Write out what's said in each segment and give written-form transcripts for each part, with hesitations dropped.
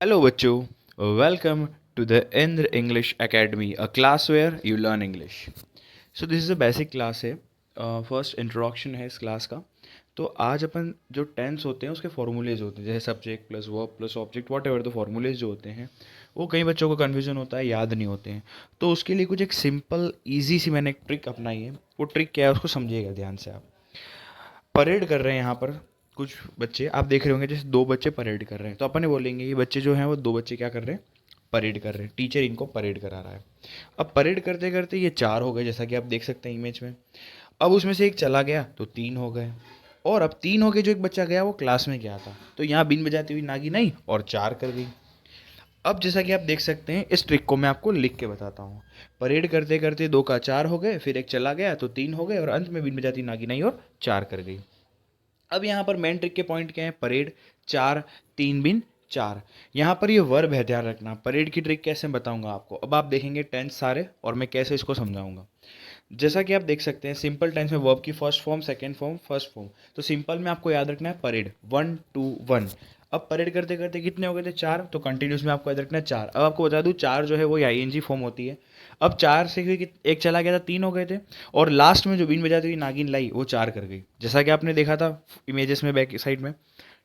Hello, bachcho. Welcome to the Indra English Academy, a class where you learn English. So this is a basic class है. First introduction है इस class का. तो आज अपन जो tense होते हैं उसके फॉर्मूलेज होते हैं, जैसे subject plus verb plus object what ever, तो फॉर्मूलेज जो होते हैं वो कई बच्चों को कन्फ्यूजन होता है, याद नहीं होते हैं. तो उसके लिए कुछ एक सिंपल ईजी सी मैंने एक ट्रिक अपनाई है. वो ट्रिक क्या है उसको समझिएगा ध्यान से. आप परेड कर रहे हैं यहाँ पर कुछ बच्चे, आप देख रहे होंगे जैसे दो बच्चे परेड कर रहे हैं, तो अपन ये बोलेंगे ये बच्चे जो हैं वो दो बच्चे क्या कर रहे हैं, परेड कर रहे हैं. टीचर इनको परेड करा रहा है. अब परेड करते करते ये चार हो गए जैसा कि आप देख सकते हैं इमेज में. अब उसमें से एक चला गया तो तीन हो गए, और अब तीन हो गए, जो एक बच्चा गया वो क्लास में गया था, तो यहाँ बीन बजाती हुई नागिन आई और चार कर गई. अब जैसा कि आप देख सकते हैं इस ट्रिक को मैं आपको लिख के बताता हूँ. परेड करते करते दो का चार हो गए, फिर एक चला गया तो तीन हो गए, और अंत में बीन बजाती नागिन आई और चार कर गई. अब यहाँ पर मेन ट्रिक के पॉइंट क्या है, परेड, चार, तीन बिन चार. यहाँ पर ये वर्ब है, ध्यान रखना. परेड की ट्रिक कैसे बताऊंगा आपको, अब आप देखेंगे टेंस सारे और मैं कैसे इसको समझाऊंगा. जैसा कि आप देख सकते हैं सिंपल टेंस में वर्ब की first form, second form, first form. तो सिंपल में आपको याद रखना है परेड, वन टू वन. अब परेड करते करते कितने हो गए थे, चार, तो कंटिन्यूस में आपको याद रखना है चार. अब आपको बता दूं चार जो है वो आईएनजी फॉर्म होती है. अब चार से फिर एक चला गया था, तीन हो गए थे, और लास्ट में जो बीन बजाती हुई नागिन लाई वो चार कर गई, जैसा कि आपने देखा था इमेजेस में बैक साइड में.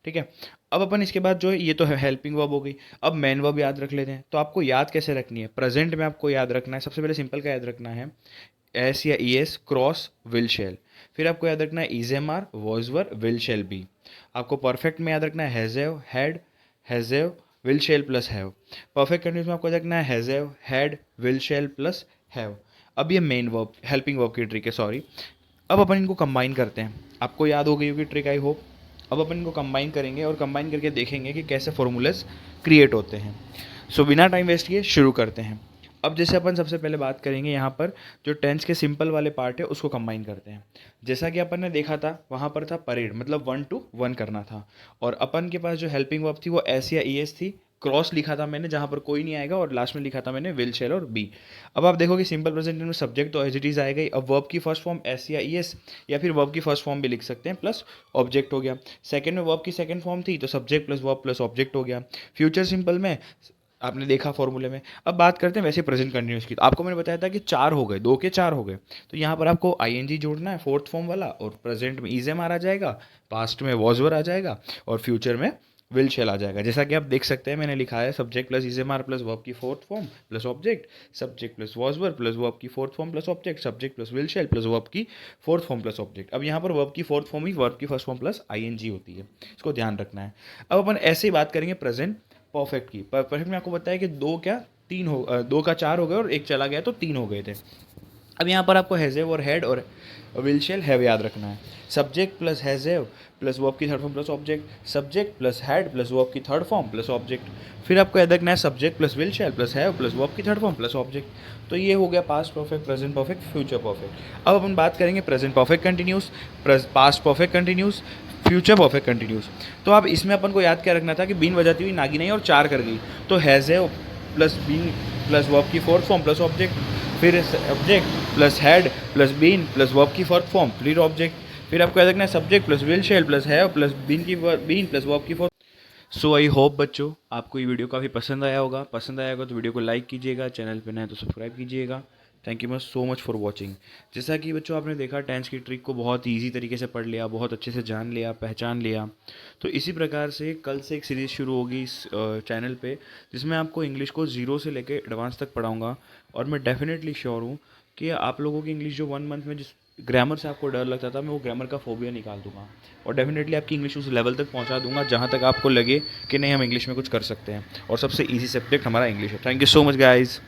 ठीक है. अब अपन इसके बाद जो है ये तो है हेल्पिंग वर्ब हो गई. अब मेन वर्ब याद रख लेते हैं. तो आपको याद कैसे रखनी है, प्रेजेंट में आपको याद रखना है. सबसे पहले सिंपल का याद रखना है, एस या E S cross will shall. फिर आपको याद रखना है is am are was were will shall be. आपको परफेक्ट में याद रखना है has have will shall plus have. Perfect condition में आपको याद रखना है has had will shall plus have. अब ये मेन वर्ब हेल्पिंग वर्ब की ट्रिक है, सॉरी. अब अपन इनको कंबाइन करते हैं. आपको याद हो गई होगी ट्रिक, आई होप. अब अपन इनको कंबाइन करेंगे और कंबाइन करके देखेंगे कि कैसे फॉर्मूलेस क्रिएट होते हैं. सो बिना टाइम वेस्ट किए शुरू करते हैं. अब जैसे अपन सबसे पहले बात करेंगे यहाँ पर जो टेंस के सिंपल वाले पार्ट है उसको कंबाइन करते हैं. जैसा कि अपन ने देखा था वहाँ पर था परेड, मतलब वन टू वन करना था, और अपन के पास जो हेल्पिंग वर्ब थी वो एस या ई एस थी. क्रॉस लिखा था मैंने जहाँ पर कोई नहीं आएगा, और लास्ट में लिखा था मैंने विल शेल और बी. अब आप देखो कि सिंपल प्रेजेंट में सब्जेक्ट तो एज इट इज आएगा ही. अब वर्ब की फर्स्ट फॉर्म एस या ई एस, या फिर वर्ब की फर्स्ट फॉर्म भी लिख सकते हैं, प्लस ऑब्जेक्ट हो गया. सेकंड में वर्ब की सेकंड फॉर्म थी तो subject plus verb plus object हो गया. फ्यूचर सिंपल में आपने देखा फॉर्मूले में. अब बात करते हैं वैसे प्रेजेंट कंटिन्यूस की. तो आपको मैंने बताया था कि चार हो गए, दो के चार हो गए, तो यहाँ पर आपको आईएनजी जोड़ना है फोर्थ फॉर्म वाला, और प्रेजेंट में इज एम आर आ जाएगा, पास्ट में वॉज वर आ जाएगा, और फ्यूचर में विल शेल आ जाएगा. जैसा कि आप देख सकते हैं मैंने लिखा है subject plus is am are plus verb की fourth form plus object, subject plus was were plus verb की fourth form plus object, subject plus will shall plus verb की फोर्थ फॉर्म प्लस ऑब्जेक्ट. अब यहाँ पर verb की fourth form ही verb की first form plus ING होती है, इसको ध्यान रखना है. अब अपन ऐसे ही बात करेंगे प्रेजेंट परफेक्ट की. परफेक्ट में आपको बताया कि दो क्या तीन हो, दो का चार हो गए और एक चला गया तो तीन हो गए थे. अब यहाँ पर आपको हैज़ और हैड और विल शेल हैव याद रखना है. Subject plus has plus verb की third form plus object, subject plus had plus verb की थर्ड फॉर्म प्लस ऑब्जेक्ट. फिर आपको याद रखना है subject plus will shall plus have plus verb की थर्ड फॉर्म प्लस ऑब्जेक्ट. तो ये हो गया past perfect, present perfect, future perfect. अब अपन बात करेंगे present perfect continuous, past perfect continuous, future perfect continuous. तो अब इसमें अपन को याद क्या रखना था कि बीन बजाती हुई नागिन आई और चार कर गई, तो has plus been plus verb की फोर्थ फॉर्म प्लस ऑब्जेक्ट, फिर object plus had plus been plus verb की फोर्थ फॉर्म फिर ऑब्जेक्ट. फिर आपको याद रखना है subject plus will shall plus have plus been plus verb की फोर्थ. सो आई होप बच्चों आपको ये वीडियो काफ़ी पसंद आया होगा. पसंद आया होगा तो वीडियो को लाइक कीजिएगा, चैनल पे नए तो सब्सक्राइब कीजिएगा. Thank you much so much for watching. जैसा कि बच्चों आपने देखा टेंस की ट्रिक को बहुत ईजी तरीके से पढ़ लिया, बहुत अच्छे से जान लिया, पहचान लिया. तो इसी प्रकार से कल से एक सीरीज़ शुरू होगी इस चैनल पे, जिसमें आपको इंग्लिश को ज़ीरो से लेकर एडवांस तक पढ़ाऊँगा. और मैं डेफिनेटली श्योर हूँ कि आप लोगों की इंग्लिश जो वन मंथ में जिस ग्रामर से आपको डर लगता था, मैं वो ग्रामर का फोबिया निकाल दूंगा, और डेफिनेटली आपकी इंग्लिश उस लेवल तक पहुंचा दूंगा जहां तक आपको लगे कि नहीं हम इंग्लिश में कुछ कर सकते हैं. और सबसे इजी सब्जेक्ट हमारा इंग्लिश है. Thank you so much guys.